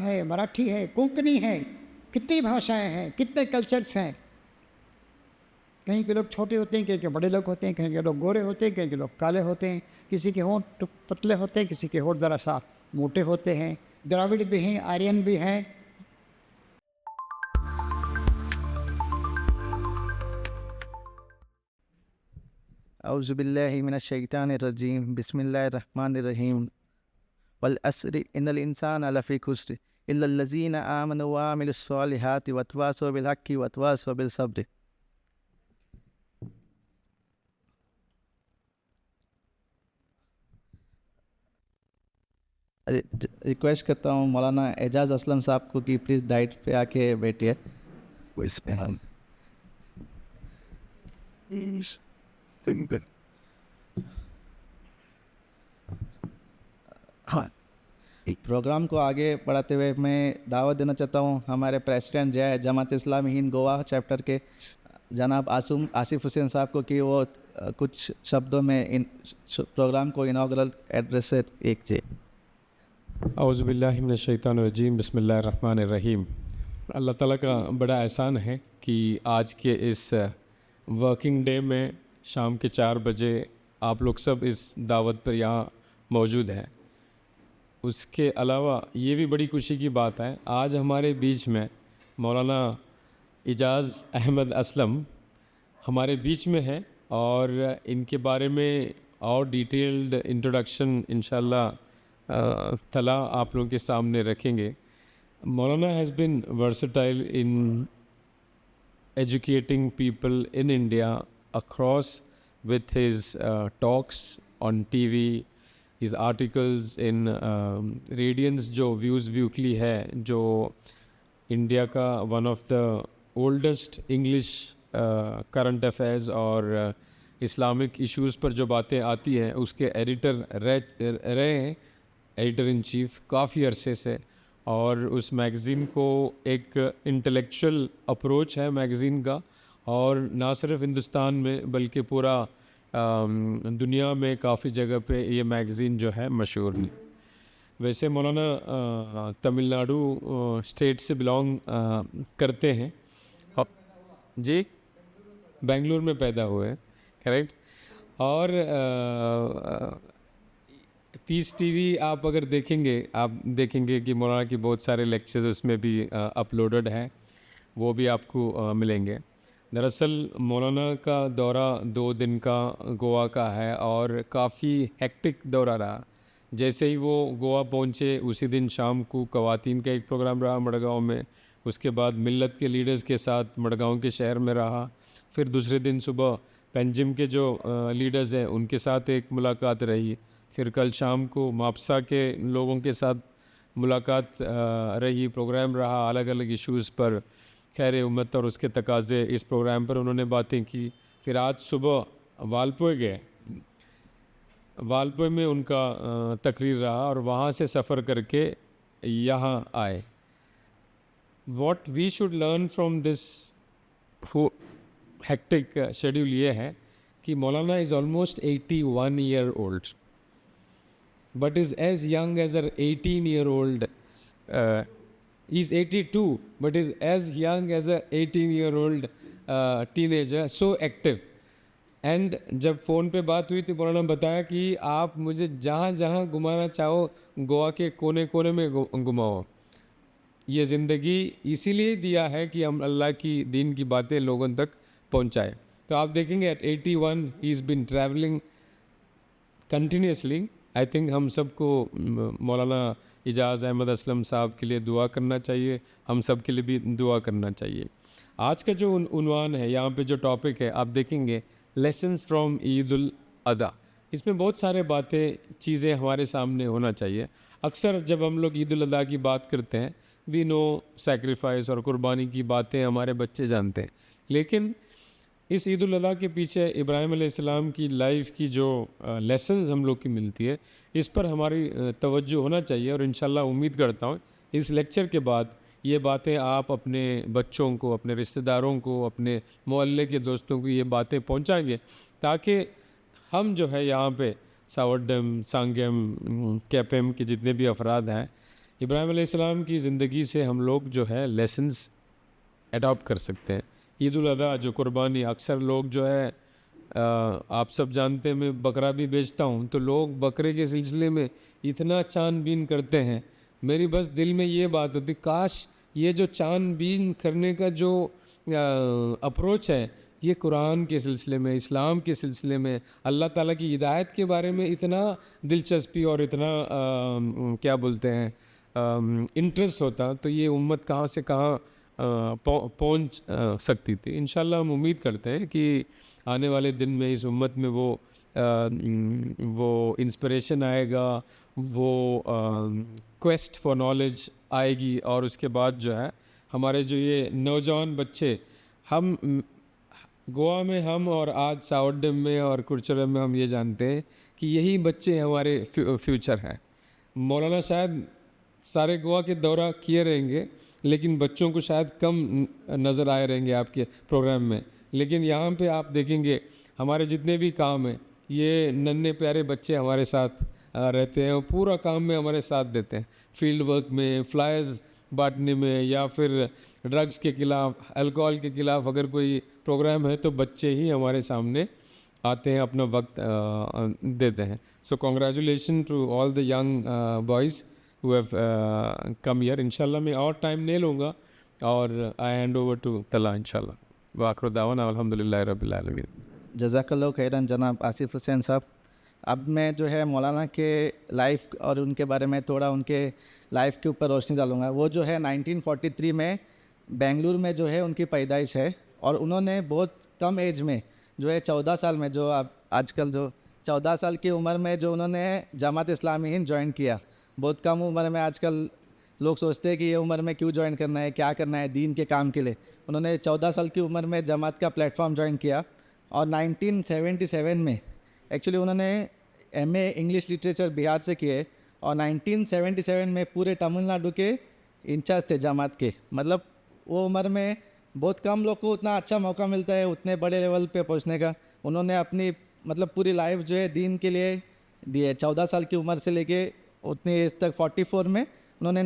ہے، مراٹھی ہے، کونکنی ہے، کتنی بھاشائیں ہیں، کتنے کلچرس ہیں. کہیں کے لوگ چھوٹے ہوتے ہیں، کہیں کے بڑے لوگ ہوتے ہیں، کہیں کے لوگ گورے ہوتے ہیں، کہیں کے لوگ کالے ہوتے ہیں، کسی کے ہونٹ پتلے ہوتے ہیں، کسی کے ہونٹ ذرا سا موٹے ہوتے ہیں، دراوڑ بھی ہیں، آرین بھی ہیں. اعوذ باللہ من الشیطان الرجیم، بسم اللہ الرحمن الرحیم. والعصر ان الانسان لفی خسر الا الذین آمنوا وعملوا الصالحات وتواصوا بالحق وتواصوا بالصبر. ریکویسٹ کرتا ہوں مولانا اعجاز اسلم صاحب کو کہ پلیز ڈائٹ پہ آ کے بیٹھیے. پروگرام کو آگے بڑھاتے ہوئے میں دعوت دینا چاہتا ہوں ہمارے پریسیڈنٹ جماعت اسلامی ہند گوا چیپٹر کے جناب آصف حسین صاحب کو کہ وہ کچھ شبدوں میں ان پروگرام کو انوگرل ایڈریس سے ایک اعوذ باللہ من الشیطان الرجیم، بسم اللہ الرحمن الرحیم. اللہ تعالیٰ کا بڑا احسان ہے کہ آج کے اس ورکنگ ڈے میں شام کے 4 بجے آپ لوگ سب اس دعوت پر یہاں موجود ہیں. اس کے علاوہ یہ بھی بڑی خوشی کی بات ہے، آج ہمارے بیچ میں مولانا اعجاز احمد اسلم ہمارے بیچ میں ہے، اور ان کے بارے میں اور ڈیٹیلڈ انٹروڈکشن انشاءاللہ تعالیٰ آپ لوگوں کے سامنے رکھیں گے. مولانا has been versatile in educating people in India across with his talks on TV, his articles in Radiance جو ویوز ویکلی ہے، جو انڈیا کا one of the oldest English current affairs اور اسلامک ایشوز پر جو باتیں آتی ہیں اس کے ایڈیٹر رہے ہیں، ایڈیٹر ان چیف کافی عرصے سے. اور اس میگزین کو ایک انٹلیکچوئل اپروچ ہے میگزین کا، اور نہ صرف ہندوستان میں بلکہ پورا دنیا میں کافی جگہ پہ یہ میگزین جو ہے مشہور ہے. ویسے مولانا تمل ناڈو اسٹیٹ سے بلانگ کرتے ہیں. جی، بنگلور میں پیدا ہوئے، کریکٹ. اور پیس ٹی وی آپ اگر دیکھیں گے، آپ دیکھیں گے کہ مولانا کی بہت سارے لیکچرز اس میں بھی اپلوڈڈ ہیں، وہ بھی آپ کو ملیں گے. دراصل مولانا کا دورہ 2 دن کا گوا کا ہے، اور کافی ہیکٹک دورہ رہا. جیسے ہی وہ گوا پہنچے اسی دن شام کو خواتین کا ایک پروگرام رہا مڑگاؤں میں، اس کے بعد ملت کے لیڈرز کے ساتھ مڑگاؤں کے شہر میں رہا. پھر دوسرے دن صبح پنجم کے جو لیڈرز ہیں ان کے ساتھ ایک ملاقات رہی. پھر کل شام کو ماپسا کے لوگوں کے ساتھ ملاقات رہی، پروگرام رہا الگ الگ ایشوز پر، خیر امت اور اس کے تقاضے، اس پروگرام پر انہوں نے باتیں کی. پھر آج صبح والپوئے گئے، والپوئے میں ان کا تقریر رہا، اور وہاں سے سفر کر کے یہاں آئے. What we should learn from this hectic schedule یہ ہے کہ Maulana is almost 81 year old but is as young as an 18-year-old. He's 82 but is as young as a 18-year-old teenager, so active. And جب phone پہ بات ہوئی تو مولانا نے بتایا کہ آپ مجھے جہاں جہاں گھمانا چاہو گوا کے کونے کونے میں گھماؤ. یہ زندگی اسی لیے دیا ہے کہ ہم اللہ کی دین کی باتیں لوگوں تک پہنچائے. تو آپ دیکھیں گے ایٹ 81 ہی is been travelling continuously. I think ہم سب کو مولانا اعجاز احمد اسلم صاحب کے لیے دعا کرنا چاہیے، ہم سب کے لیے بھی دعا کرنا چاہیے. آج کا جو عنوان ہے، یہاں پہ جو ٹاپک ہے آپ دیکھیں گے لیسنس فرام عید الاضحیٰ. اس میں بہت سارے باتیں چیزیں ہمارے سامنے ہونا چاہیے. اکثر جب ہم لوگ عید الاضحیٰ کی بات کرتے ہیں وی نو سیکریفائس اور قربانی کی باتیں ہمارے بچے جانتے ہیں، لیکن اس عید الاضحیٰ کے پیچھے ابراہیم علیہ السلام کی لائف کی جو لیسنز ہم لوگ کی ملتی ہے اس پر ہماری توجہ ہونا چاہیے. اور انشاءاللہ امید کرتا ہوں اس لیکچر کے بعد یہ باتیں آپ اپنے بچوں کو، اپنے رشتہ داروں کو، اپنے محلے کے دوستوں کو یہ باتیں پہنچائیں گے، تاکہ ہم جو ہے یہاں پہ ساوڈم، سانگیم، کیپیم کے جتنے بھی افراد ہیں ابراہیم علیہ السلام کی زندگی سے ہم لوگ جو ہے لیسنز اڈاپٹ کر سکتے ہیں. عید الاضحیٰ جو قربانی اکثر لوگ جو ہے آپ سب جانتے ہیں میں بکرا بھی بیچتا ہوں تو لوگ بکرے کے سلسلے میں اتنا چان بین کرتے ہیں. میری بس دل میں یہ بات ہوتی کاش یہ جو چان بین کرنے کا جو اپروچ ہے یہ قرآن کے سلسلے میں اسلام کے سلسلے میں اللہ تعالیٰ کی ہدایت کے بارے میں اتنا دلچسپی اور اتنا کیا بولتے ہیں انٹرسٹ ہوتا تو یہ امت کہاں سے کہاں پہنچ سکتی تھی. انشاءاللہ ہم امید کرتے ہیں کہ آنے والے دن میں اس امت میں وہ انسپریشن آئے گا, وہ کویسٹ فار نالج آئے گی, اور اس کے بعد جو ہے ہمارے جو یہ نوجوان بچے ہم گوا میں ہم اور آج ساوڈم میں اور کرچرم میں ہم یہ جانتے ہیں کہ یہی بچے ہمارے فیوچر ہیں. مولانا شاید سارے گوا کے دورہ کیے رہیں گے لیکن بچوں کو شاید کم نظر آئے رہیں گے آپ کے پروگرام میں, لیکن یہاں پہ آپ دیکھیں گے ہمارے جتنے بھی کام ہیں یہ ننھے پیارے بچے ہمارے ساتھ رہتے ہیں اور پورا کام میں ہمارے ساتھ دیتے ہیں. فیلڈ ورک میں, فلائرز بانٹنے میں, یا پھر ڈرگس کے خلاف, الکوہل کے خلاف اگر کوئی پروگرام ہے تو بچے ہی ہمارے سامنے آتے ہیں, اپنا وقت دیتے ہیں. So congratulation to all the young boys who have come here. انشاءاللہ میں اور ٹائم نہیں لوں گا اور I hand over to Talha انشاءاللہ. وآخر دعوانا الحمدللہ رب العالمین. جزاک اللہ خیراً جناب آصف حسین صاحب. اب میں جو ہے مولانا کے لائف اور ان کے بارے میں تھوڑا ان کے لائف کے اوپر روشنی ڈالوں گا. وہ جو ہے 1943 میں بنگلور میں جو ہے ان کی پیدائش ہے, اور انہوں نے بہت کم ایج میں جو ہے 14 سال میں, جو آج کل جو 14 سال کی عمر میں جو انہوں نے جماعت اسلامی ہند جوائن کیا. بہت کم عمر میں, آج کل لوگ سوچتے ہیں کہ یہ عمر میں کیوں جوائن کرنا ہے, کیا کرنا ہے دین کے کام کے لیے. انہوں نے 14 سال کی عمر میں جماعت کا پلیٹ فارم جوائن کیا, اور 1977 میں ایکچولی انہوں نے ایم اے انگلش لٹریچر بہار سے کیے, اور 1977 میں پورے تمل ناڈو کے انچارج تھے جماعت کے. مطلب وہ عمر میں بہت کم لوگ کو اتنا اچھا موقع ملتا ہے اتنے بڑے لیول پہ پہنچنے کا. انہوں نے اپنی مطلب پوری لائف جو ہے دین کے لیے دی ہے. 14 سال کی عمر سے لے کے اتنی ایج تک 44 میں انہوں نے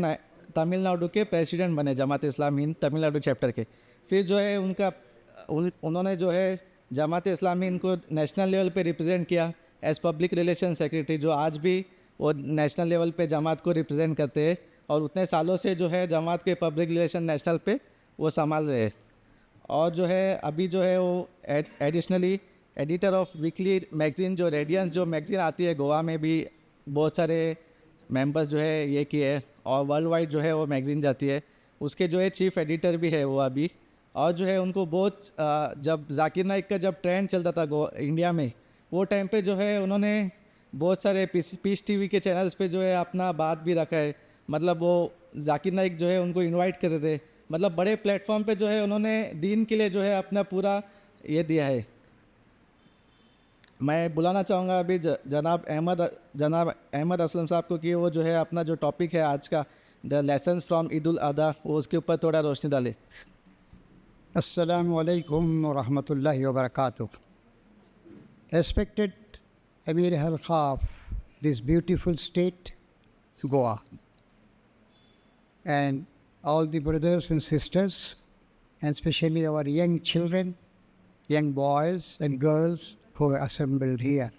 تمل ناڈو کے پریسیڈنٹ بنے جماعت اسلامی ہند تمل ناڈو چیپٹر کے. پھر جو ہے انہوں نے جو ہے جماعت اسلامی ہند کو نیشنل لیول پہ ریپرزینٹ کیا ایز پبلک ریلیشن سیکریٹری, جو آج بھی وہ نیشنل لیول پہ جماعت کو ریپرزینٹ کرتے ہیں, اور اتنے سالوں سے جو ہے جماعت کے پبلک ریلیشن نیشنل پہ وہ سنبھال رہے ہیں. اور جو ہے ابھی جو ہے وہ additionally editor of weekly magazine, جو ریڈینس جو میگزین آتی ہے گوا میں بھی بہت سارے ممبرز جو ہے یہ کیے, اور ورلڈ وائڈ جو ہے وہ میگزین جاتی ہے, اس کے جو ہے چیف ایڈیٹر بھی ہے وہ ابھی. اور جو ہے ان کو بہت جب ذاکر نائک کا جب ٹرینڈ چلتا تھا انڈیا میں, وہ ٹائم پہ جو ہے انہوں نے بہت سارے پیس ٹی وی کے چینلز پہ جو ہے اپنا بات بھی رکھا ہے. مطلب وہ ذاکر نائک جو ہے ان کو انوائٹ کرتے تھے, مطلب بڑے پلیٹ فارم پہ جو ہے انہوں نے دین کے لیے جو ہے اپنا پورا یہ دیا ہے. میں بلانا چاہوں گا ابھی جناب احمد اسلم صاحب کو کہ وہ جو ہے اپنا جو ٹاپک ہے آج کا دا لیسنس فرام عید الاضحیٰ وہ اس کے اوپر تھوڑا روشنی ڈالے. السلام علیکم ورحمۃ اللہ وبرکاتہ. Respected Amir Halqa of this beautiful state, Goa, and all the brothers and sisters, and especially our young children, young boys and girls who are assembled here.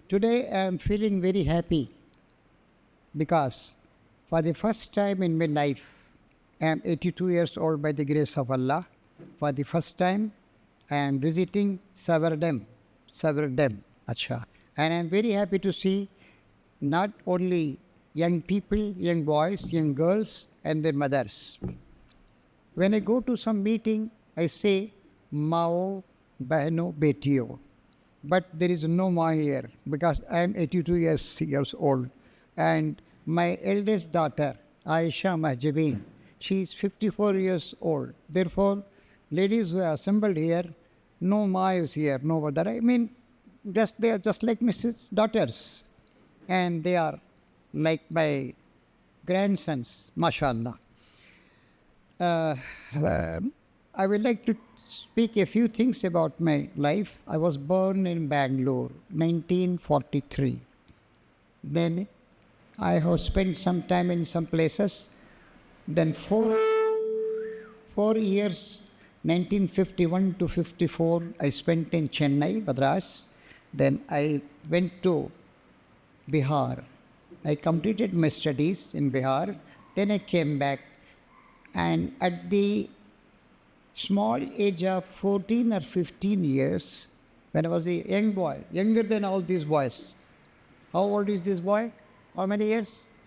Today I am feeling very happy because for the first time in my life, I am 82 years old by the grace of Allah. For the first time, I am visiting Savardam. Acha. And I am very happy to see not only young people, young boys, young girls and their mothers. When I go to some meeting, I say, Mao, Bahno, Betiyo. But there is no Ma here because I am 82 years old. And my eldest daughter, Aisha Mahjabeen, she is 54 years old. Therefore, ladies who are assembled here, no Ma is here, no mother. I mean, they are just like Mrs. daughters. And they are like my grandsons, mashallah. I would like to speak a few things about my life. I was born in Bangalore, 1943. Then I have spent some time in some places. Then 4 years, 1951 to 54, I spent in Chennai, Madras. Then I went to Bihar. I completed my studies in Bihar. Then I came back. And at the small age of 14 or 15 years, when I was a young boy, younger than all these boys. How old is this boy? How many years?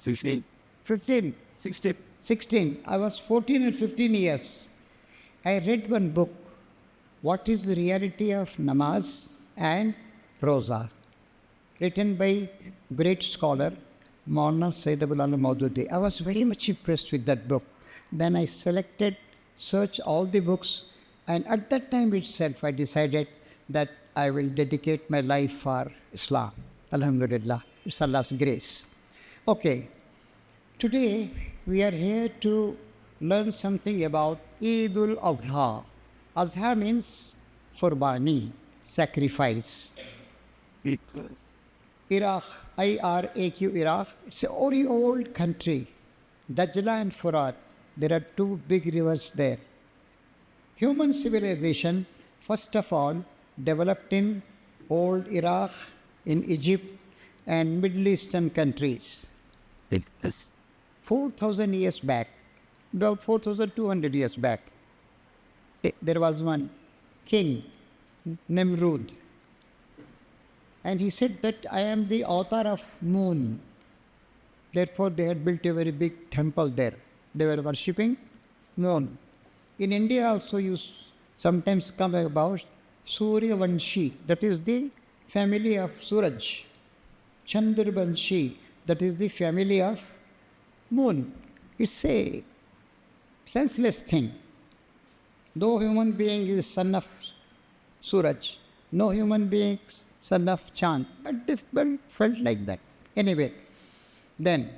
16. 15. 16. I was 14 and 15 years. I read one book, What is the Reality of Namaz and Roza, written by great scholar Maulana Sayyid Abul Alam Maududi. I was very much impressed with that book. Then I searched all the books, and at that time itself I decided that I will dedicate my life for Islam. Alhamdulillah, it's Allah's grace. Okay, today we are here to learn something about Eidul Adha. Adha means Qurbani, sacrifice. Iraq, I-R-A-Q, Iraq, it's a very old country. Dajla and Furat, there are two big rivers there. Human civilization, first of all, developed in old Iraq, in Egypt, and Middle Eastern countries. 4,000 years back, about 4,200 years back, there was one king, Nimrud. And he said that I am the author of moon. Therefore, they had built a very big temple there. They were worshipping moon. In India also you sometimes come about Suryavanshi, that is the family of Suraj. Chandravanshi, that is the family of moon. It's a senseless thing. No human being is son of Suraj. No human being is son of Chand. But they felt like that. Anyway, then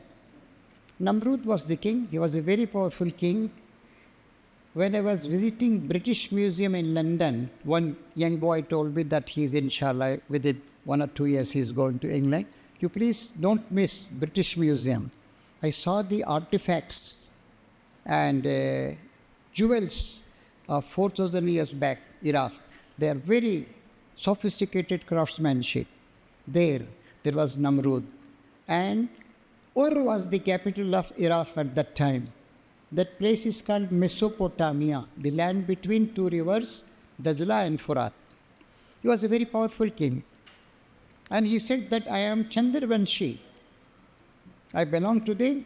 Namrud was the king. He was a very powerful king. When I was visiting British Museum in London, one young boy told me that he is inshallah within 1 or 2 years he is going to England. You please don't miss British Museum. I saw the artifacts and jewels of 4,000 years back, Iraq. They are very sophisticated craftsmanship. There was Namrud. And Ur was the capital of Iraq at that time. That place is called Mesopotamia, the land between two rivers, Dajla and Furat. He was a very powerful king. And he said that I am Chandravanshi. I belong to the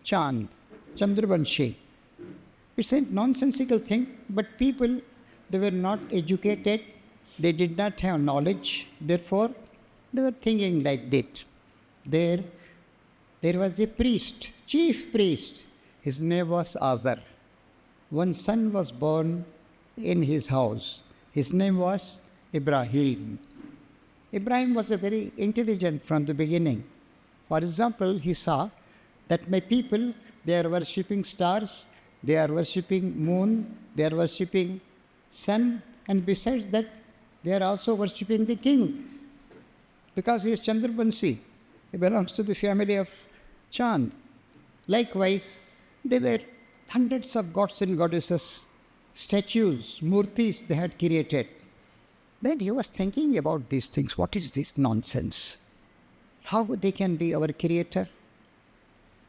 Chand, Chandravanshi. It's a nonsensical thing, but people, they were not educated, they did not have knowledge, therefore they were thinking like that. There was a priest, chief priest, his name was Azar. One son was born in his house. His name was Ibrahim. Ibrahim was a very intelligent from the beginning. For example, he saw that my people, they are worshipping stars, they are worshipping moon, they are worshipping sun, and besides that, they are also worshipping the king. Because he is Chandravanshi. He belongs to the family of Chand. Likewise, there were hundreds of gods and goddesses, statues, murtis they had created. Then he was thinking about these things. What is this nonsense? How they can be our creator?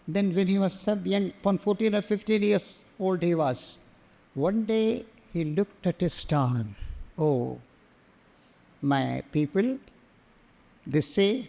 Then when he was so young, 14 or 15 years old he was, one day he looked at a star. Oh, my people, they say,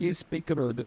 You speak about it.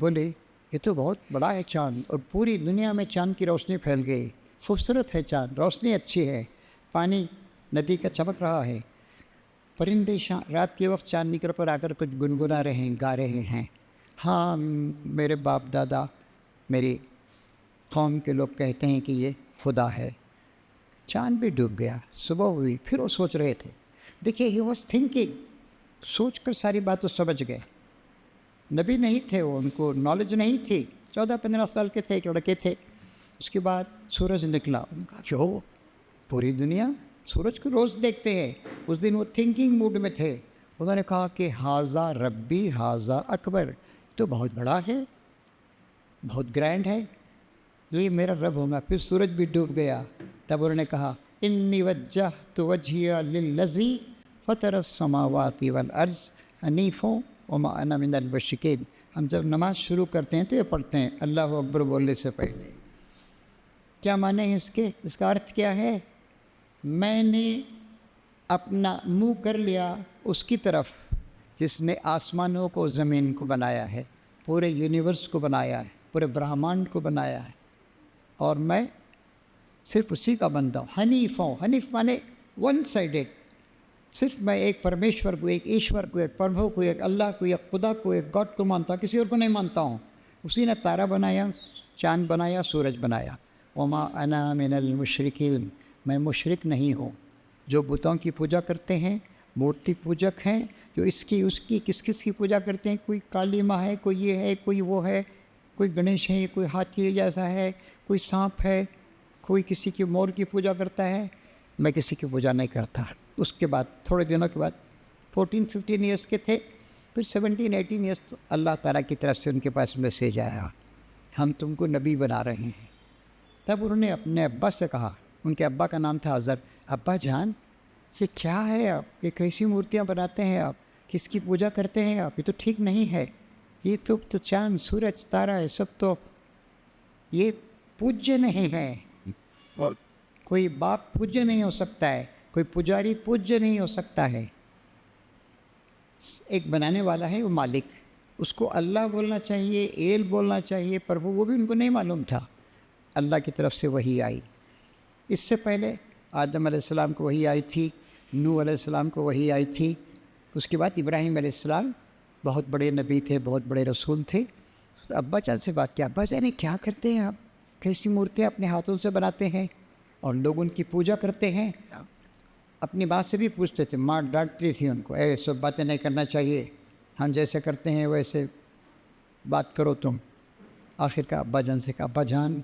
بولے یہ تو بہت بڑا ہے چاند، اور پوری دنیا میں چاند کی روشنی پھیل گئی، خوبصورت ہے چاند، روشنی اچھی ہے، پانی ندی کا چمک رہا ہے، پرندے رات کے وقت چاندنی کے اوپر آ کر کچھ گنگنا رہے ہیں، گا رہے ہیں۔ ہاں، میرے باپ دادا، میری قوم کے لوگ کہتے ہیں کہ یہ خدا ہے۔ چاند بھی ڈوب گیا، صبح ہوئی، پھر وہ سوچ رہے تھے۔ دیکھیے ہی واز تھنکنگ، سوچ کر ساری بات وہ سمجھ گئے۔ نبی نہیں تھے وہ، ان کو نالج نہیں تھی، 14-15 سال کے تھے، ایک لڑکے تھے۔ اس کے بعد سورج نکلا، ان کا جو پوری دنیا سورج کو روز دیکھتے ہیں، اس دن وہ تھنکنگ موڈ میں تھے۔ انہوں نے کہا کہ حاذا ربی حاذا اکبر، تو بہت بڑا ہے، بہت گرینڈ ہے، یہ میرا رب ہوگا۔ پھر سورج بھی ڈوب گیا، تب انہوں نے کہا انی وجہت وجہی للذی فطر السماوات والارض حنیفا وما انا من المشرکین۔ ہم جب نماز شروع کرتے ہیں تو یہ پڑھتے ہیں اللہ اکبر بولنے سے پہلے۔ کیا معنی ہے اس کے؟ اس کا ارتھ کیا ہے؟ میں نے اپنا منہ کر لیا اس کی طرف جس نے آسمانوں کو زمین کو بنایا ہے، پورے یونیورس کو بنایا ہے، پورے برہمانڈ کو بنایا ہے، اور میں صرف اسی کا بندہ ہوں۔ حنیف ہوں، حنیف مانے ون سائیڈڈ، صرف میں ایک پرمیشور کو، ایک ایشور کو، ایک پربھو کو، ایک اللہ کو، ایک خدا کو، ایک گاڈ کو مانتا ہوں، کسی اور کو نہیں مانتا ہوں۔ اسی نے تارا بنایا، چاند بنایا، سورج بنایا۔ وما انا من المشرکین، میں مشرک نہیں ہوں۔ جو بتوں کی پوجا کرتے ہیں، مورتی پوجک ہیں، جو اس کی اس کی کس کس کی پوجا کرتے ہیں، کوئی کالی ماں ہے، کوئی یہ ہے، کوئی وہ ہے، کوئی گنیش ہے، کوئی ہاتھی جیسا ہے، کوئی سانپ ہے، کوئی کسی کی مور کی پوجا کرتا ہے، میں کسی کی پوجا نہیں کرتا۔ اس کے بعد تھوڑے دنوں کے بعد 14-15 ایئرس کے تھے، پھر 17-18 ایئرس تو اللہ تعالیٰ کی طرف سے ان کے پاس میسیج آیا، ہم تم کو نبی بنا رہے ہیں۔ تب انہوں نے اپنے ابا سے کہا، ان کے ابا کا نام تھا حضر، ابا جان یہ کیا ہے آپ، یہ کیسی مورتیاں بناتے ہیں آپ، کس کی پوجا کرتے ہیں آپ، یہ تو ٹھیک نہیں ہے، یہ تو چاند سورج تارا ہے سب تو یہ پوجیہ نہیں ہے، کوئی باپ پوجیہ نہیں ہو سکتا ہے، کوئی پجاری پوجیہ نہیں ہو سکتا ہے۔ ایک بنانے والا ہے وہ مالک، اس کو اللہ بولنا چاہیے، ایل بولنا چاہیے، پر وہ بھی ان کو نہیں معلوم تھا۔ اللہ کی طرف سے وحی آئی، اس سے پہلے آدم علیہ السلام کو وحی آئی تھی، نوح علیہ السلام کو وحی آئی تھی، اس کے بعد ابراہیم علیہ السلام بہت بڑے نبی تھے، بہت بڑے رسول تھے۔ تو ابا جان سے بات کیا، ابا جان کیا کرتے ہیں آپ، کیسی مورتیاں اپنے ہاتھوں سے بناتے ہیں اور لوگ ان کی پوجا کرتے ہیں۔ اپنی بات سے بھی پوچھتے تھے، ماں ڈانٹتی تھی ان کو، اے سب باتیں نہیں کرنا چاہیے، ہم جیسے کرتے ہیں ویسے بات کرو تم۔ آخر کا ابا جان سے کہا، ابا جان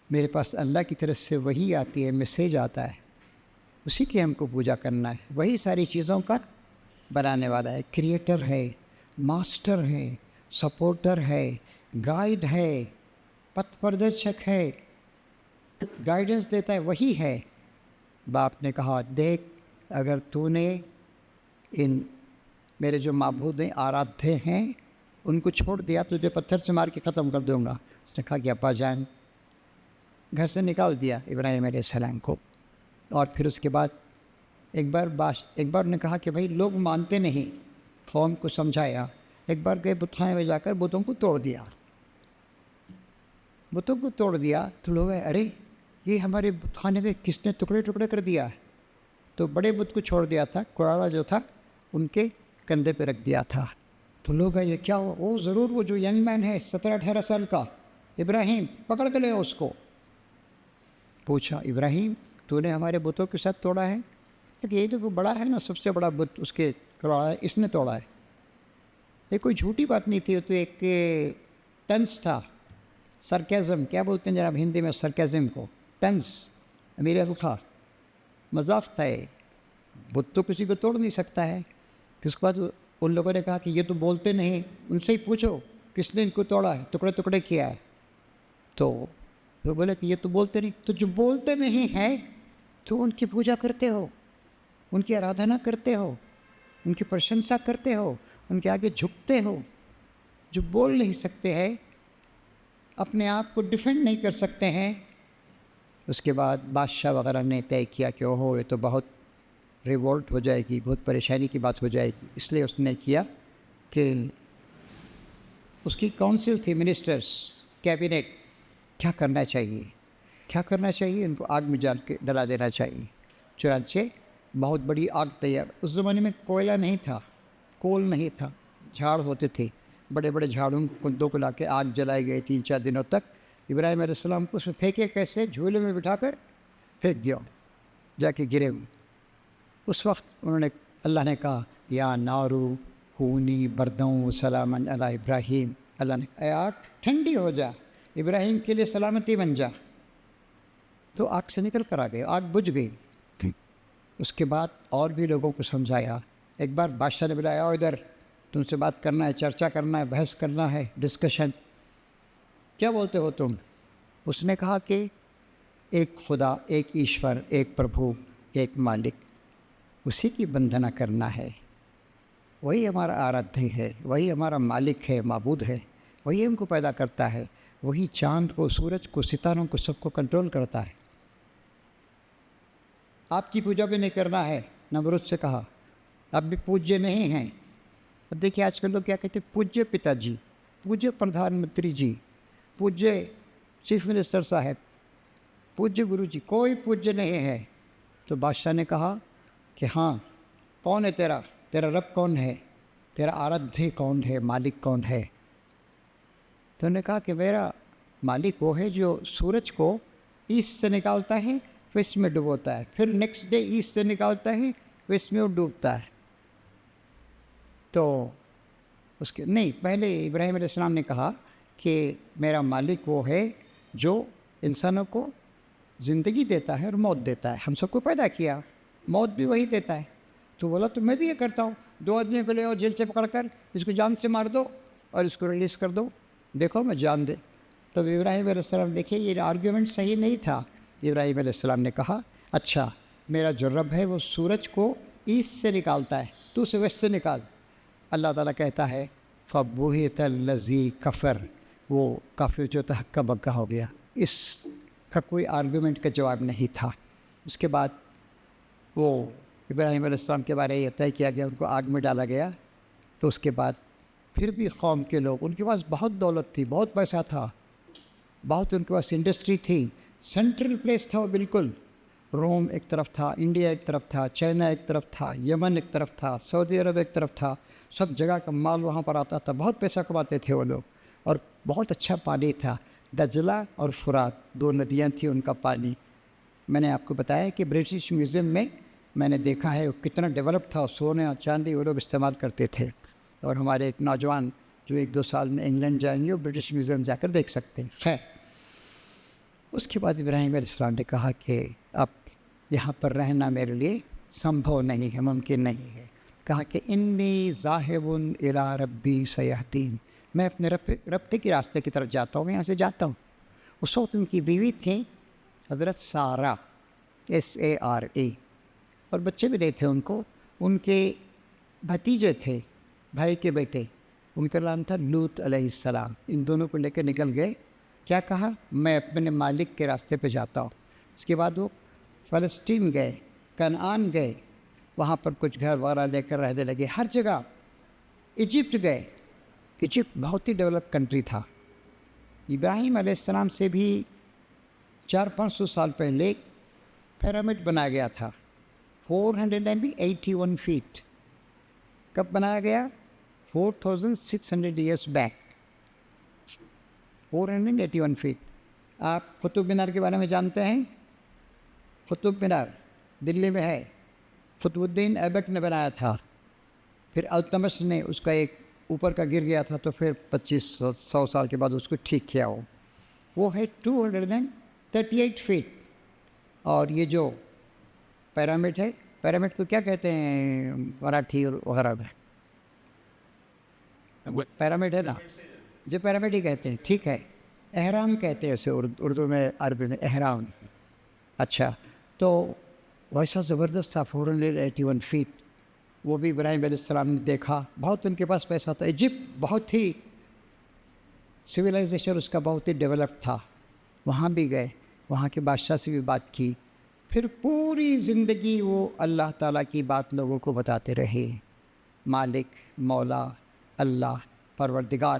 میرے پاس اللہ کی طرف سے وہی آتی ہے، میسیج آتا ہے، اسی کی ہم کو پوجا کرنا ہے، وہی ساری چیزوں کا بنانے والا ہے، کریٹر ہے، ماسٹر ہے، سپورٹر ہے، گائیڈ ہے، پتھ پردرشک ہے، گائیڈنس دیتا ہے، وہی ہے۔ باپ نے کہا، دیکھ اگر تو نے ان میرے جو معبود ہیں، آرادھے ہیں، ان کو چھوڑ دیا تو تجھے پتھر سے مار کے ختم کر دوں گا۔ اس نے کہا کہ ابا جان، گھر سے نکال دیا ابراہیم علیہ السلام کو۔ اور پھر اس کے بعد ایک بار نے کہا کہ بھائی لوگ مانتے نہیں، قوم کو سمجھایا، ایک بار گئے بت خانے میں جا کر بتوں کو توڑ دیا، بتوں کو توڑ دیا تو لوگ ارے یہ ہمارے بت خانے میں کس نے ٹکڑے ٹکڑے کر دیا ہے، تو بڑے بت کو چھوڑ دیا تھا، کوڑاڑا جو تھا ان کے کندھے پہ رکھ دیا تھا۔ تو لوگ یہ کیا ہوا، وہ ضرور وہ جو ینگ مین ہے 17-18 سال کا ابراہیم، پکڑ کے لے اس کو۔ پوچھا، ابراہیم تو نے ہمارے بتوں کے ساتھ توڑا ہے؟ کہ یہ تو بڑا ہے نا، سب سے بڑا بت اس کے توڑا ہے، اس نے توڑا ہے۔ یہ کوئی جھوٹی بات نہیں تھی، تو ایک ٹنس تھا، سرکیزم، کیا بولتے ہیں جناب ہندی میں سرکیزم کو، ٹنس، امیر رخا، مذاق تھا۔ یہ بت تو کسی کو توڑ نہیں سکتا ہے۔ پھر اس کے بعد ان لوگوں نے کہا کہ یہ تو بولتے نہیں، ان سے ہی پوچھو کس نے ان کو توڑا ہے، ٹکڑے ٹکڑے کیا ہے۔ تو وہ بولے کہ یہ تو بولتے نہیں، تو جو بولتے نہیں ہیں تو ان کی پوجا کرتے ہو، ان کی آرادھنا کرتے ہو، ان کی پرشنسا کرتے ہو، ان کے آگے جھکتے ہو۔ جو بول نہیں سکتے ہیں، اپنے آپ کو ڈیفینڈ نہیں کر سکتے ہیں۔ اس کے بعد بادشاہ وغیرہ نے طے کیا کہ اوہو یہ تو بہت ریوولٹ ہو جائے گی، بہت پریشانی کی بات ہو جائے گی، اس لیے اس نے کیا کہ اس کی کونسل تھی، منسٹرز، کیبنٹ، کیا کرنا چاہیے، کیا کرنا چاہیے، ان کو آگ میں جال کے ڈلا دینا چاہیے۔ چنانچہ بہت بڑی آگ تیار، اس زمانے میں کوئلہ نہیں تھا، کول نہیں تھا، جھاڑ ہوتے تھے، بڑے بڑے جھاڑوں کندوں کو لا کے آگ جلائی گئی 3-4 دنوں تک۔ ابراہیم علیہ السلام کو اس میں پھینکے کیسے؟ جھولے میں بٹھا کر پھینک دیا، جا کے گرے ہوئے۔ اس وقت انہوں نے، اللہ نے کہا یا نارو کونی بردوں سلامن علی ابراہیم، اللہ نے اے آگ ٹھنڈی ہو جا، ابراہیم کے لیے سلامتی بن جا۔ تو آگ سے نکل کر آ گئے، آگ بجھ گئی۔ اس کے بعد اور بھی لوگوں کو سمجھایا۔ ایک بار بادشاہ نے بلایا، آؤ ادھر، تم سے بات کرنا ہے، چرچا کرنا ہے، بحث کرنا ہے، ڈسکشن۔ کیا بولتے ہو تم؟ اس نے کہا کہ ایک خدا، ایک ایشور، ایک پربھو، ایک مالک، اسی کی بندنا کرنا ہے، وہی ہمارا آرادھیہ ہے، وہی ہمارا مالک ہے، معبود ہے، وہی ہم کو پیدا کرتا ہے، وہی چاند کو، سورج کو، ستاروں کو، سب کو کنٹرول کرتا ہے۔ آپ کی پوجا بھی نہیں کرنا ہے، نمرود سے کہا، آپ بھی پوجیہ نہیں ہیں۔ اب دیکھیے آج کل لوگ کیا کہتے ہیں، پوجیہ پتا جی، پوجیہ پردھان منتری جی، پوجیہ چیف منسٹر صاحب، پوجیہ گرو جی، کوئی پوجیہ نہیں ہے۔ تو بادشاہ نے کہا کہ ہاں، کون ہے تیرا رب کون ہے، تیرا آرادھیہ کون ہے، مالک کون ہے؟ تو انہوں نے کہا کہ میرا مالک وہ ہے جو سورج کو ایسٹ سے نکالتا ہے، ویسٹ میں ڈبوتا ہے، پھر نیکسٹ ڈے ایسٹ سے نکالتا ہے، ویسٹ میں وہ ڈوبتا ہے۔ تو اس کے نہیں، پہلے ابراہیم علیہ السلام نے کہا کہ میرا مالک وہ ہے جو انسانوں کو زندگی دیتا ہے اور موت دیتا ہے، ہم سب کو پیدا کیا، موت بھی وہی دیتا ہے۔ تو بولا تو میں بھی یہ کرتا ہوں، 2 آدمیوں کو لے آؤ جیل سے پکڑ کر، اس کو جان سے مار دو اور اس کو ریلیز کر دو، دیکھو میں جان دے۔ تو ابراہیم علیہ السلام، دیکھیے یہ آرگیومنٹ صحیح نہیں تھا۔ ابراہیم علیہ السلام نے کہا اچھا، میرا جو رب ہے وہ سورج کو ایسٹ سے نکالتا ہے، تو اسے ویسٹ سے نکال۔ اللہ تعالیٰ کہتا ہے فَبُہِتَ الَّذِي کفر، وہ کافر جو تھا ہکا بکا ہو گیا، اس کا کوئی آرگومنٹ کا جواب نہیں تھا۔ اس کے بعد وہ ابراہیم علیہ السلام کے بارے یہ طے کیا گیا، ان کو آگ میں ڈالا گیا۔ تو اس کے بعد پھر بھی قوم کے لوگ، ان کے پاس بہت دولت تھی، بہت پیسہ تھا، بہت ان کے پاس انڈسٹری تھی، سینٹرل پلیس تھا وہ بالکل۔ روم ایک طرف تھا، انڈیا ایک طرف تھا، چائنا ایک طرف تھا، یمن ایک طرف تھا، سعودی عرب ایک طرف تھا، سب جگہ کا مال وہاں پر آتا تھا، بہت پیسہ کماتے تھے وہ لوگ، اور بہت اچھا پانی تھا۔ دجلہ اور فرات 2 ندیاں تھیں، ان کا پانی، میں نے آپ کو بتایا کہ برٹش میوزیم میں نے دیکھا ہے وہ کتنا ڈیولپ تھا، سونے اور چاندی وہ لوگ استعمال کرتے تھے۔ اور ہمارے ایک نوجوان جو 1-2 سال میں انگلینڈ جائیں گے وہ برٹش میوزیم جا کر دیکھ سکتے ہیں۔ خیر، اس کے بعد ابراہیم علیہ السلام نے کہا کہ اب یہاں پر رہنا میرے لیے سمبھو نہیں ہے، ممکن نہیں ہے۔ کہا کہ انی ذاہب الی ربی سیہدین، میں اپنے رب کے راستے کی طرف جاتا ہوں، میں یہاں سے جاتا ہوں۔ اس وقت ان کی بیوی تھیں حضرت سارہ، SARA، اور بچے بھی نہیں تھے ان کو، ان کے بھتیجے تھے، بھائی کے بیٹے، ان کا نام تھا لوط علیہ السلام۔ ان دونوں کو لے کے نکل گئے، کیا کہا، میں اپنے مالک کے راستے پہ جاتا ہوں۔ اس کے بعد وہ فلسطین گئے، کنعان گئے، وہاں پر کچھ گھر وغیرہ لے کر رہنے لگے، ہر جگہ۔ ایجپٹ گئے، ایجپٹ بہت ہی ڈیولپ کنٹری تھا۔ ابراہیم علیہ السلام سے بھی 400-500 سال پہلے پیرامڈ بنایا گیا تھا، 481 فیٹ۔ کب بنایا گیا؟ 4600 ایئرس بیک، 481 فیٹ۔ آپ قطب مینار کے بارے میں جانتے ہیں؟ قطب مینار دلی میں ہے، قطب الدین ایبک نے بنایا تھا، پھر التمش نے اس کا ایک اوپر کا گر گیا تھا، تو پھر 2500 سال کے بعد اس کو ٹھیک کیا وہ ہے 238 فیٹ۔ اور یہ جو پیرامڈ ہے، پیرامڈ کو کیا کہتے ہیں مراٹھی اور وغیرہ میں؟ پیرامڈ ہے نا، جو پیرامڈ ہی کہتے ہیں، ٹھیک ہے، احرام کہتے ہیں اسے اردو میں، عربی میں احرام۔ اچھا، تو ویسا زبردست تھا 481 فیٹ۔ وہ بھی ابراہیم علیہ السلام نے دیکھا، بہت ان کے پاس پیسہ تھا۔ ایجپٹ بہت ہی سویلائزیشن اس کا بہت ہی ڈیولپ تھا، وہاں بھی گئے، وہاں کے بادشاہ سے بھی بات کی، پھر پوری زندگی وہ اللہ تعالیٰ کی بات لوگوں کو بتاتے رہے، مالک، مولا، اللہ، پروردگار۔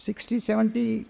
60, 70,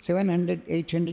700-800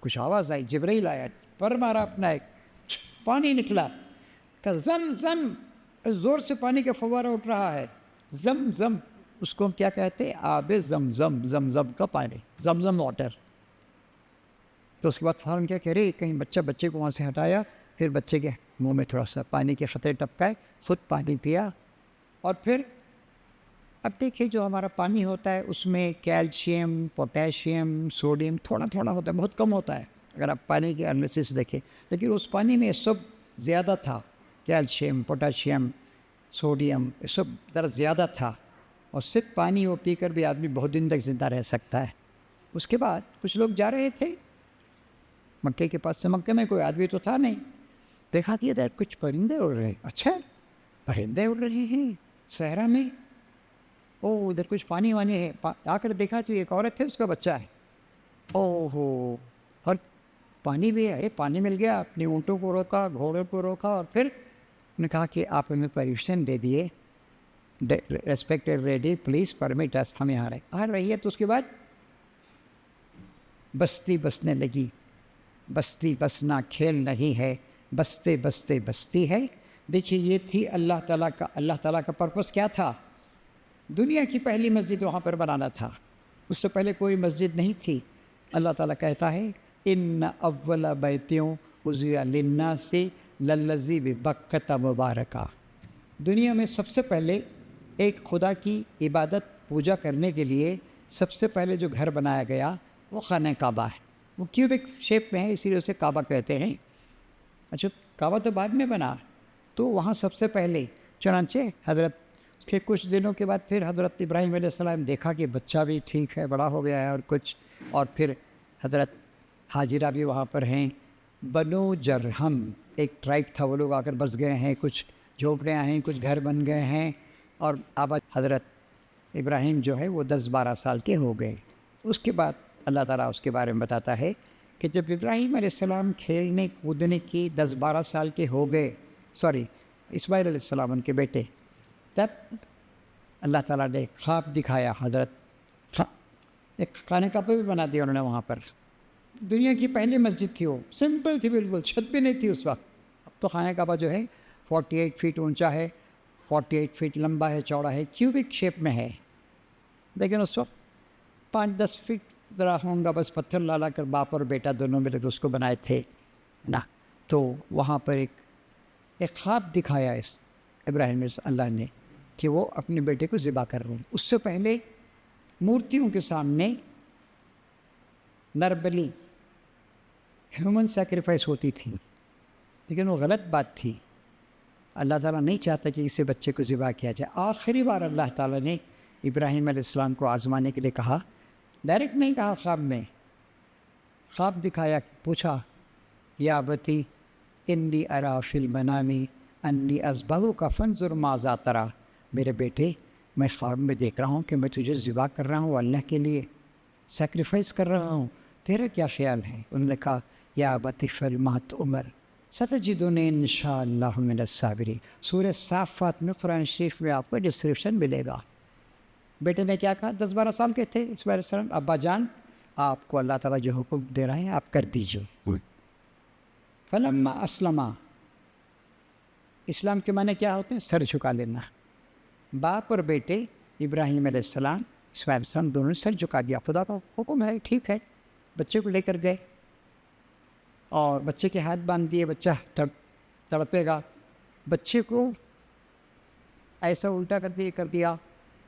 کچھ آواز آئی، جبرائیل آیا، پر مارا اپنا، ایک پانی نکلا، کہ زم زم، زور سے پانی کا فوارہ اٹھ رہا ہے، زم زم، اس کو ہم کیا کہتے ہیں؟ آب زم زم، زم زم کا پانی، زم زم واٹر۔ تو اس کے بعد فوراً کیا کہہ رہے، کہیں بچے کو وہاں سے ہٹایا، پھر بچے کے منہ میں تھوڑا سا پانی کے قطرے ٹپکائے، خود پانی پیا، اور پھر اب دیکھیے جو ہمارا پانی ہوتا ہے اس میں کیلشیم، پوٹیشیم، سوڈیم تھوڑا تھوڑا ہوتا ہے، بہت کم ہوتا ہے اگر آپ پانی کے انالیسس دیکھیں، لیکن اس پانی میں سب زیادہ تھا، کیلشیم، پوٹیشیم، سوڈیم، یہ سب ذرا زیادہ تھا، اور صرف پانی وہ پی کر بھی آدمی بہت دن تک زندہ رہ سکتا ہے۔ اس کے بعد کچھ لوگ جا رہے تھے مکے کے پاس سے، مکے میں کوئی آدمی تو تھا نہیں، دیکھا کہ ادھر کچھ پرندے اڑ رہے ہیں، اچھا پرندے اڑ رہے ہیں صحرا میں، او ادھر کچھ پانی وانی ہے، آ کر دیکھا تو ایک عورت ہے، اس کا بچہ ہے، او ہو، اور پانی بھی ہے، پانی مل گیا، اپنے اونٹوں کو روکا، گھوڑوں کو روکا، اور پھر نے کہا کہ آپ ہمیں پرمیشن دے دیے، ریسپیکٹڈ لیڈی پلیز پرمٹ اس، ہمیں آ رہی ہے۔ تو اس کے بعد بستی بسنے لگی، بستی بسنا کھیل نہیں ہے، بستے بستے بستی ہے۔ دیکھیے یہ تھی اللہ تعالیٰ کا پرپس کیا تھا؟ دنیا کی پہلی مسجد وہاں پر بنانا تھا، اس سے پہلے کوئی مسجد نہیں تھی۔ اللہ تعالیٰ کہتا ہے ان اول بیتوں وضع للناس للذی ببکۃ مبارکہ، دنیا میں سب سے پہلے ایک خدا کی عبادت پوجا کرنے کے لیے سب سے پہلے جو گھر بنایا گیا وہ خانہ کعبہ ہے، وہ کیوبک شیپ میں ہے، اسی لیے اسے کعبہ کہتے ہیں۔ اچھا کعبہ تو بعد میں بنا، تو وہاں سب سے پہلے چنانچہ حضرت کے کچھ دنوں کے بعد پھر حضرت ابراہیم علیہ السلام دیکھا کہ بچہ بھی ٹھیک ہے، بڑا ہو گیا ہے، اور پھر حضرت حاجرہ بھی وہاں پر ہیں۔ بنو جرہم ایک ٹرائب تھا، وہ لوگ آ کر بس گئے ہیں، کچھ جھونپڑیاں ہیں، کچھ گھر بن گئے ہیں، اور آباد حضرت ابراہیم جو ہے وہ 10-12 سال کے ہو گئے۔ اس کے بعد اللہ تعالیٰ اس کے بارے میں بتاتا ہے کہ جب ابراہیم علیہ السلام کھیلنے کودنے کی 10-12 سال کے ہو گئے، اسماعیل علیہ السلام ان کے بیٹے، تب اللہ تعالیٰ نے خواب دکھایا، ایک خانہ کعبہ بھی بنا دیا انہوں نے وہاں پر۔ دنیا کی پہلی مسجد تھی، وہ سمپل تھی، بالکل چھت بھی نہیں تھی اس وقت۔ اب تو خانہ کعبہ جو ہے 48 فیٹ اونچا ہے، 48 فیٹ لمبا ہے، چوڑا ہے، کیوبک شیپ میں ہے، لیکن اس وقت 5-10 فیٹ ذرا ہوں گا، بس پتھر لا کر باپ اور بیٹا دونوں مل کر اس کو بنائے تھے نا۔ تو وہاں پر ایک خواب دکھایا اس ابراہیم اللہ نے کہ وہ اپنے بیٹے کو ذبح کر رہے ہیں۔ اس سے پہلے مورتیوں کے سامنے نربلی ہیومن سیکریفائس ہوتی تھی، لیکن وہ غلط بات تھی۔ اللہ تعالیٰ نہیں چاہتا کہ اسے بچے کو ذبح کیا جائے۔ آخری بار اللہ تعالیٰ نے ابراہیم علیہ السلام کو آزمانے کے لیے کہا، ڈائریکٹ نہیں کہا، خواب دکھایا، پوچھا یا ابتی انی ارا فی المنام انی اذبحک فانظر ماذا تری، میرے بیٹے میں خواب میں دیکھ رہا ہوں کہ میں تجھے ذبح کر رہا ہوں، اللہ کے لیے سیکریفائس کر رہا ہوں، تیرا کیا خیال ہے؟ انہوں نے کہا یا ابتی افعل ما تؤمر ستجدنی انشاءاللہ من الصابرین۔ سورہ صافات میں، قرآن شریف میں آپ کو ڈسکرپشن ملے گا۔ بیٹے نے کیا کہا؟ 10-12 سال کے تھے اسماعیل علیہ السلام، ابا جان آپ کو اللہ تعالیٰ جو حکم دے رہا ہے آپ کر دیجیے۔ فلما اسلما، اسلام کے معنی کیا ہوتے ہیں؟ سر جھکا لینا۔ باپ اور بیٹے ابراہیم علیہ السلام، اسماعیل علیہ السلام دونوں نے سر جھکا دیا، خدا کا حکم ہے، ٹھیک ہے۔ بچے کو لے کر گئے اور بچے کے ہاتھ باندھ دیے، بچہ تڑپے گا، بچے کو ایسا الٹا کر دیا،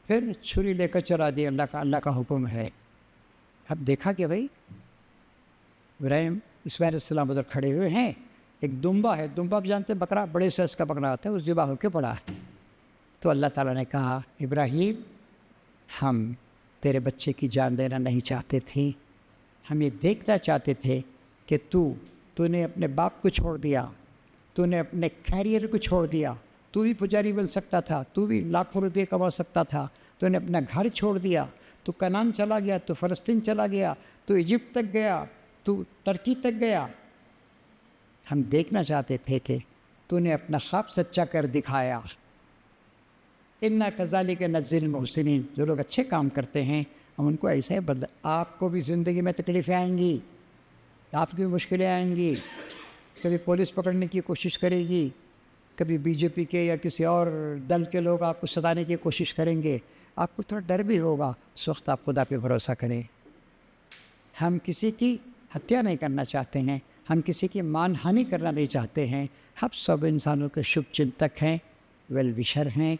پھر چھری لے کر چلا دی، اللہ کا حکم ہے۔ اب دیکھا کہ بھائی ابراہیم اسماعیل علیہ السلام ادھر کھڑے ہوئے ہیں، ایک دمبا ہے، دمبا آپ جانتے ہیں بکرا، بڑے سائز کا بکرا آتا ہے، وہ ذبح ہو کے پڑا ہے۔ تو اللہ تعالیٰ نے کہا ابراہیم ہم تیرے بچے کی جان دینا نہیں چاہتے تھے، ہم یہ دیکھنا چاہتے تھے کہ تو نے اپنے باپ کو چھوڑ دیا، تو نے اپنے کیریئر کو چھوڑ دیا، تو بھی پجاری بن سکتا تھا، تو بھی لاکھوں روپے کما سکتا تھا، تو نے اپنا گھر چھوڑ دیا، تو کنعان چلا گیا، تو فلسطین چلا گیا، تو ایجپٹ تک گیا، تو ترکی تک گیا۔ ہم دیکھنا چاہتے تھے کہ تو نے اپنا خواب سچا کر دکھایا۔ انا کذالک نجزی المحسنین، جو لوگ اچھے کام کرتے ہیں ہم ان کو ایسے بدلا۔ آپ کو بھی زندگی میں تکلیفیں آئیں گی، آپ کی مشکلیں آئیں گی، کبھی پولیس پکڑنے کی کوشش کرے گی، کبھی بی جے پی کے یا کسی اور دل کے لوگ آپ کو ستانے کی کوشش کریں گے، آپ کو تھوڑا ڈر بھی ہوگا، اس وقت آپ خدا پہ بھروسہ کریں۔ ہم کسی کی ہتیا نہیں کرنا چاہتے ہیں، ہم کسی کی مان ہانی کرنا نہیں چاہتے ہیں، ہم سب انسانوں کے شبھ چنتک ہیں، ویل وشر ہیں،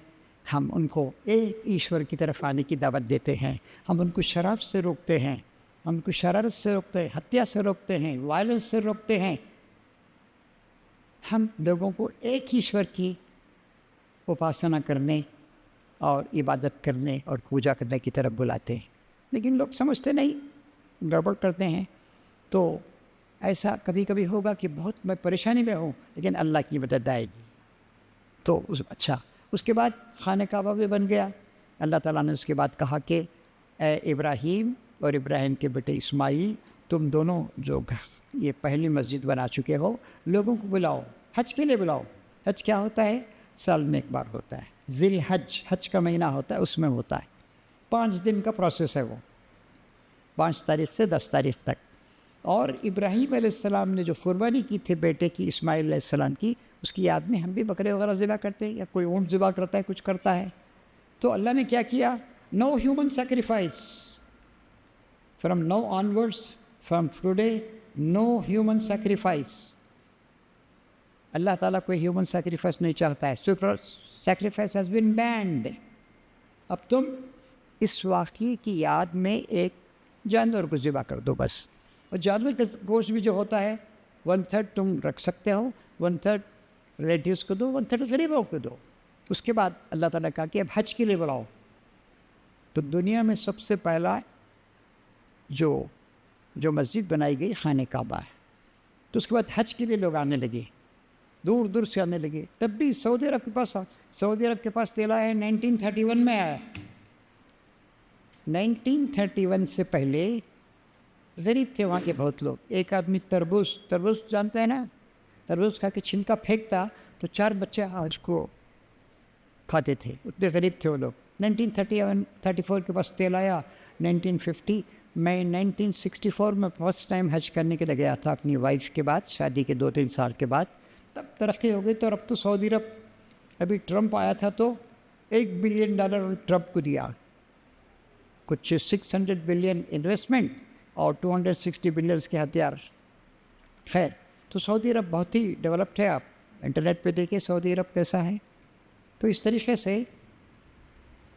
ہم ان کو ایک ایشور کی طرف آنے کی دعوت دیتے ہیں، ہم ان کو شراب سے روکتے ہیں، ہم ان کو شرارت سے روکتے ہیں، ہتیا سے روکتے ہیں، وائلنس سے روکتے ہیں، ہم لوگوں کو ایک ایشور کی اپاسنا کرنے اور عبادت کرنے اور پوجا کرنے کی طرف بلاتے ہیں، لیکن لوگ سمجھتے نہیں، گڑبڑ کرتے ہیں۔ تو ایسا کبھی کبھی ہوگا کہ بہت میں پریشانی میں ہوں، لیکن اللہ کی مدد آئے گی تو اچھا۔ اس کے بعد خانہ کعبہ بھی بن گیا۔ اللہ تعالیٰ نے اس کے بعد کہا کہ اے ابراہیم اور ابراہیم کے بیٹے اسماعیل، تم دونوں جو یہ پہلی مسجد بنا چکے ہو، لوگوں کو بلاؤ، حج کے لیے بلاؤ۔ حج کیا ہوتا ہے؟ سال میں ایک بار ہوتا ہے، ذی الحج، حج کا مہینہ ہوتا ہے، اس میں ہوتا ہے، 5 دن کا پروسیس ہے وہ، 5 تاریخ سے 10 تاریخ تک۔ اور ابراہیم علیہ السلام نے جو قربانی کی تھی بیٹے کی، اسماعیل علیہ السلام کی، اس کی یاد میں ہم بھی بکرے وغیرہ ذبح کرتے ہیں، یا کوئی اونٹ ذبح کرتا ہے، کچھ کرتا ہے۔ تو اللہ نے کیا کیا؟ No human sacrifice from now onwards, from today no human sacrifice. اللہ تعالیٰ کوئی ہیومن سیکریفائس نہیں چاہتا ہے، سیکریفائس ہیز بین بینڈ۔ اب تم اس واقعے کی یاد میں ایک جانور کو ذبح کر دو بس، اور جانور کا گوشت بھی جو ہوتا ہے 1/3 تم رکھ سکتے ہو، 1/3 ریلیٹیوس کو دو، 1/3 غریبوں کو دو۔ اس کے بعد اللہ تعالیٰ نے کہا کہ اب حج کے لیے بلاؤ۔ تو دنیا میں سب سے پہلا جو مسجد بنائی گئی خانہ کعبہ ہے۔ تو اس کے بعد حج کے لیے لوگ آنے لگے، دور دور سے آنے لگے۔ تب بھی سعودی عرب کے پاس تیل آیا ہے 1931 میں آیا۔ 1931 سے پہلے غریب تھے وہاں کے بہت لوگ۔ ایک آدمی تربوز جانتے ہیں نا، تربوز کھا کے چھلکا پھینکتا تو 4 بچے آج کو کھاتے تھے، اتنے غریب تھے وہ لوگ۔ 1934 کے پاس تیل آیا، 1950 میں 1964 میں فرسٹ ٹائم حج کرنے کے لیے گیا تھا اپنی وائف کے بعد، شادی کے 2-3 سال کے بعد۔ تب ترقی ہو گئی، تو اب تو سعودی عرب، ابھی ٹرمپ آیا تھا تو $1 بلین ٹرمپ کو دیا، کچھ 600 بلین انویسٹمنٹ اور 260 بلین کے ہتھیار۔ خیر، تو سعودی عرب بہت ہی ڈیولپڈ ہے، آپ انٹرنیٹ پہ دیکھیں سعودی عرب کیسا ہے۔ تو اس طریقے سے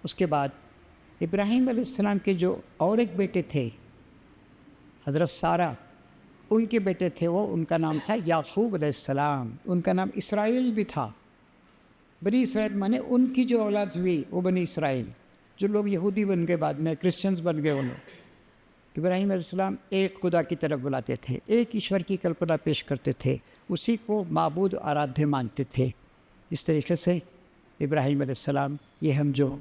اس کے بعد ابراہیم علیہ السلام کے جو اور ایک بیٹے تھے، حضرت سارہ، ان کے بیٹے تھے وہ، ان کا نام تھا یعقوب علیہ السلام، ان کا نام اسرائیل بھی تھا۔ بنی اسرائیل مانے ان کی جو اولاد ہوئی وہ بنی اسرائیل، جو لوگ یہودی بن گئے، بعد میں کرسچنز بن گئے وہ لوگ۔ ابراہیم علیہ السلام ایک خدا کی طرف بلاتے تھے، ایک ایشور کی کلپنا پیش کرتے تھے، اسی کو معبود آرادھیہ مانتے تھے۔ اس طریقے سے ابراہیم علیہ السلام، یہ ہم جو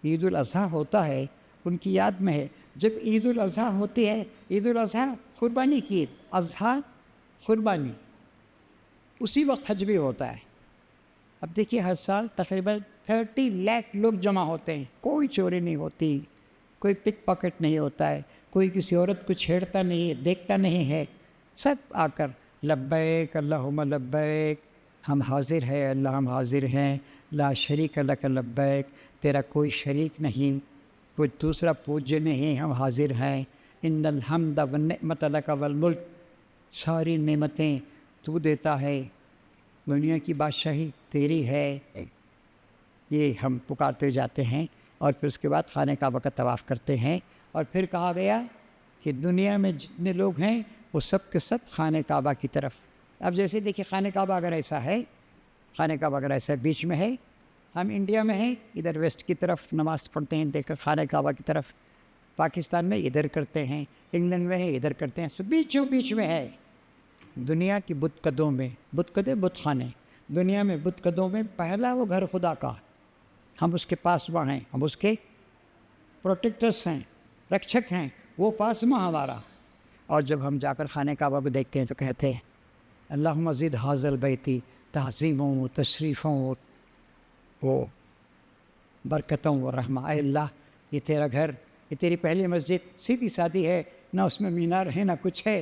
عید الاضحیٰ ہوتا ہے ان کی یاد میں ہے۔ جب عید الاضحیٰ ہوتی ہے، عید الاضحیٰ قربانی کی عید، اضحیٰ قربانی، اسی وقت حج بھی ہوتا ہے۔ اب دیکھیے ہر سال تقریباً 30 لاکھ لوگ جمع ہوتے ہیں، کوئی چوری نہیں ہوتی، کوئی پک پاکٹ نہیں ہوتا ہے، کوئی کسی عورت کو چھیڑتا نہیں ہے، دیکھتا نہیں ہے، سب آ کر لبیک اللہم لبیک، ہم حاضر ہیں اللہ، ہم حاضر ہیں، لا شریک لک لبیک، تیرا کوئی شریک نہیں، کوئی دوسرا پوجیہ نہیں، ہم حاضر ہیں، ان الحمد والنعمت لک والملک، ساری نعمتیں تو دیتا ہے، دنیا کی بادشاہی تیری ہے، یہ ہم پکارتے جاتے ہیں۔ اور پھر اس کے بعد خانہ کعبہ کا طواف کرتے ہیں، اور پھر کہا گیا کہ دنیا میں جتنے لوگ ہیں وہ سب کے سب خانہ کعبہ کی طرف۔ اب جیسے دیکھیں خانہ کعبہ اگر ایسا ہے، خانہ کعبہ اگر ایسا بیچ میں ہے، ہم انڈیا میں ہیں ادھر ویسٹ کی طرف نماز پڑھتے ہیں دیکھ کر خانہ کعبہ کی طرف، پاکستان میں ادھر کرتے ہیں، انگلینڈ میں ہے ادھر کرتے ہیں، سو بیچوں بیچ میں ہے۔ دنیا کی بت قدوں میں، بت قدے بت خانے، دنیا میں بت قدوں میں پہلا وہ گھر خدا کا، ہم اس کے پاسباں ہیں، ہم اس کے پروٹیکٹرس ہیں، رکشک ہیں، وہ پاسباں ہمارا۔ اور جب ہم جا کر خانہ کعبہ کو دیکھتے ہیں تو کہتے ہیں اللہم زد حاضر بیتی تعظیموں و تشریفوں و برکتوں و رحمہ، اے اللہ یہ تیرا گھر، یہ تیری پہلی مسجد سیدھی سادی ہے، نہ اس میں مینار ہے نہ کچھ ہے،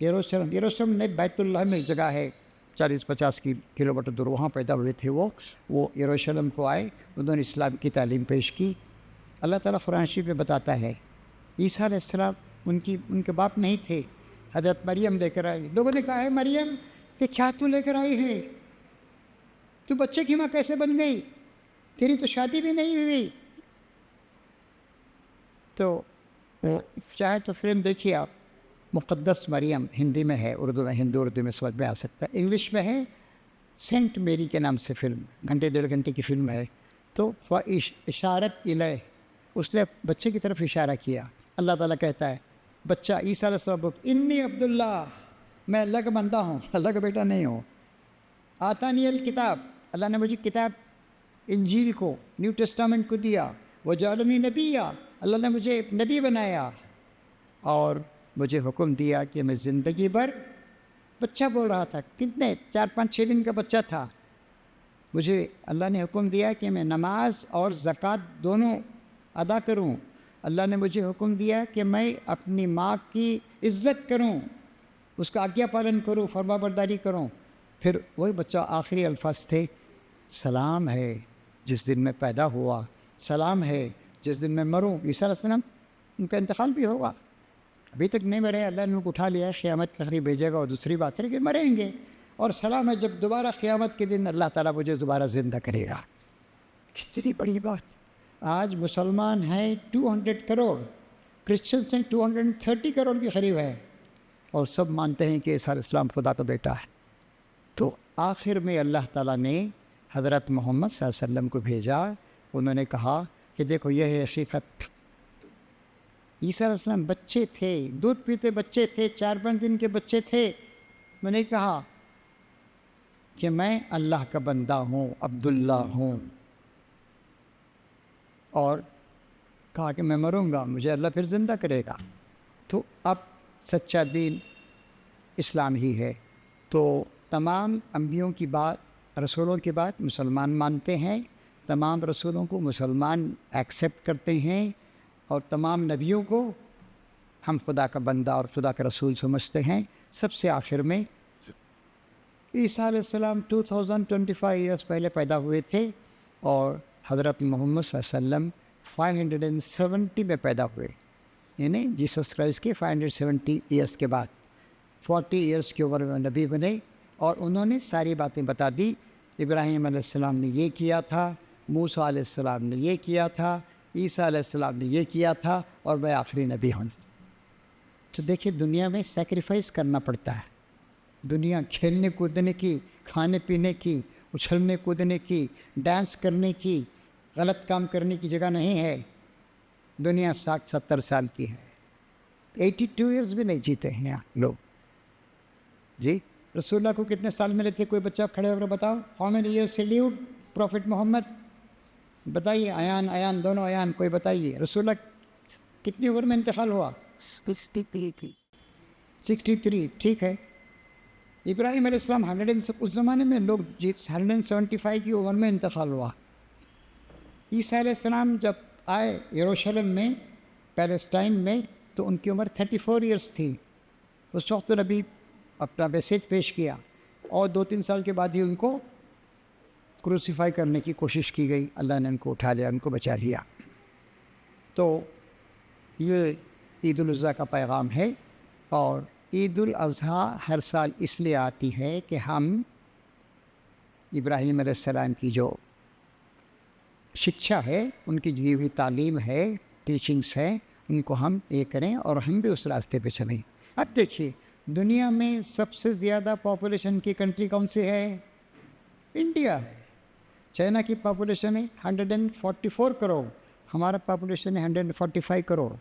یروشلم نے بیت اللہ میں ایک جگہ ہے 40-50 کلومیٹر دور، وہاں پیدا ہوئے تھے وہ یروشلم کو آئے، انہوں نے اسلام کی تعلیم پیش کی۔ اللہ تعالیٰ قرآن شریف میں بتاتا ہے عیسیٰ علیہ السلام ان کے باپ نہیں تھے، حضرت مریم لے کر آئی۔ لوگوں نے کہا ہے مریم کہ کیا تو لے کر آئی ہے، تو بچے کی ماں کیسے بن گئی، تیری تو شادی بھی نہیں ہوئی۔ تو چاہے تو فلم دیکھیے آپ، مقدس مریم ہندی میں ہے، اردو میں سمجھ میں آ سکتا ہے، انگلش میں ہے سینٹ میری کے نام سے فلم، 1.5 گھنٹے کی فلم ہے۔ تو اشارت الیہ، اس نے بچے کی طرف اشارہ کیا۔ اللہ تعالیٰ کہتا ہے بچہ عیسیٰ علیہ السلام انی عبداللہ، میں اللہ کا بندہ ہوں، اللہ کا بیٹا نہیں ہوں۔ آتانی الکتاب، اللہ نے مجھے کتاب انجیل کو، نیو ٹیسٹامنٹ کو دیا۔ وجعلنی نبیّ، اللہ نے مجھے نبی بنایا، اور مجھے حکم دیا کہ میں زندگی بھر، بچہ بول رہا تھا، کتنے 4-5-6 دن کا بچہ تھا، مجھے اللہ نے حکم دیا کہ میں نماز اور زکوٰۃ دونوں ادا کروں۔ اللہ نے مجھے حکم دیا کہ میں اپنی ماں کی عزت کروں، اس کا آگیا پالن کروں، فرما برداری کروں۔ پھر وہی بچہ آخری الفاظ تھے، سلام ہے جس دن میں پیدا ہوا، سلام ہے جس دن میں مروں۔ عیسیٰ علیہ السلام ان کا انتقال بھی ہوگا، ابھی تک نہیں مرے، اللہ نے ان کو اٹھا لیا، قیامت کے قریب بھیجے گا، اور دوسری بات ہے کہ مریں گے، اور سلام ہے جب دوبارہ قیامت کے دن اللہ تعالیٰ مجھے دوبارہ زندہ کرے گا۔ کتنی بڑی بات! آج مسلمان ہیں 200 کروڑ، کرسچنس ہیں 230 کروڑ کے قریب ہے، اور سب مانتے ہیں کہ عیسیٰ علیہ السلام خدا کا بیٹا ہے۔ تو آخر میں اللہ تعالیٰ نے حضرت محمد صلی اللہ علیہ وسلم کو بھیجا، انہوں نے کہا کہ دیکھو یہ ہے حقیقت۔ عیسیٰ علیہ السلام بچے تھے، دودھ پیتے بچے تھے، 4-5 دن کے بچے تھے، میں نے کہا کہ میں اللہ کا بندہ ہوں، عبداللہ ہوں، اور کہا کہ میں مروں گا، مجھے اللہ پھر زندہ کرے گا۔ تو اب سچا دین اسلام ہی ہے۔ تو تمام انبیوں کی بات، رسولوں کی بات مسلمان مانتے ہیں، تمام رسولوں کو مسلمان ایکسیپٹ کرتے ہیں، اور تمام نبیوں کو ہم خدا کا بندہ اور خدا کا رسول سمجھتے ہیں۔ سب سے آخر میں عیسیٰ علیہ السلام 2025 ایئرس پہلے پیدا ہوئے تھے، اور حضرت محمد صلی اللہ علیہ وسلم 570 میں پیدا ہوئے، یعنی جیسس کرائسٹ کے 570 ایئرس کے بعد 40 ایئرس کی عمر میں نبی بنے، اور انہوں نے ساری باتیں بتا دی۔ ابراہیم علیہ السلام نے یہ کیا تھا، موسیٰ علیہ السلام نے یہ کیا تھا، عیسیٰ علیہ السلام نے یہ کیا تھا، اور میں آخری نبی ہوں۔ تو دیکھیے دنیا میں سیکریفائس کرنا پڑتا ہے، دنیا کھیلنے کودنے کی، کھانے پینے کی، اچھلنے کودنے کی، ڈانس کرنے کی، غلط کام کرنے کی جگہ نہیں ہے۔ دنیا 60-70 سال کی ہے، 82 ایئرس بھی نہیں جیتے ہیں یہاں لوگ۔ جی رسول اللہ کو کتنے سال ملے تھے؟ کوئی بچہ کھڑے ہو کر بتاؤ، how many years he lived Prophet Muhammad? بتائیے، ایان دونوں ایان، کوئی بتائیے رسول اللہ کتنی عمر میں انتقال ہوا؟ 63، ٹھیک ہے۔ ابراہیم علیہ السلام اس زمانے میں لوگ 175 کی عمر میں انتقال ہوا۔ عیسیٰ علیہ السلام جب آئے یروشلم میں، پیلسٹائن میں، تو ان کی عمر 34 ایئرس تھی۔ اس وقت نبی اپنا میسیج پیش کیا، اور 2-3 سال کے بعد ہی ان کو کروسیفائی کرنے کی کوشش کی گئی، اللہ نے ان کو اٹھا لیا، ان کو بچا لیا۔ تو یہ عید الاضحیٰ کا پیغام ہے، اور عید الاضحیٰ ہر سال اس لیے آتی ہے کہ ہم ابراہیم علیہ السلام کی جو شکشا ہے، ان کی دی ہوئی تعلیم ہے، ٹیچنگس ہیں، ان کو ہم یہ کریں، اور ہم بھی اس راستے پہ چلیں۔ اب دیکھیے دنیا میں سب سے زیادہ پاپولیشن کی کنٹری کون سی ہے؟ انڈیا ہے۔ چائنا کی پاپولیشن ہے 144 کروڑ، ہمارا پاپولیشن ہے 145 کروڑ۔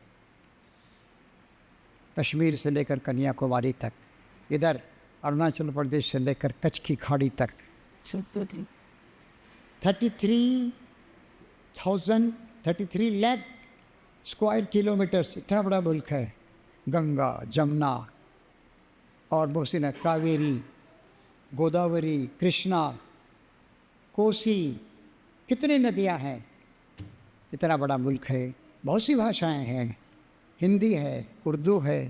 کشمیر سے لے کر کنیا کماری تک، ادھر اروناچل پردیش سے لے کر کچھ کی کھاڑی تک 33 لاکھ اسکوائر کلومیٹرز، اتنا بڑا ملک ہے۔ گنگا، جمنا اور بہت سی کاویری، گوداوری، کرشنا، کوسی، کتنی ندیاں ہیں، اتنا بڑا ملک ہے، بہت سی بھاشائیں ہیں، ہندی ہے، اردو ہے،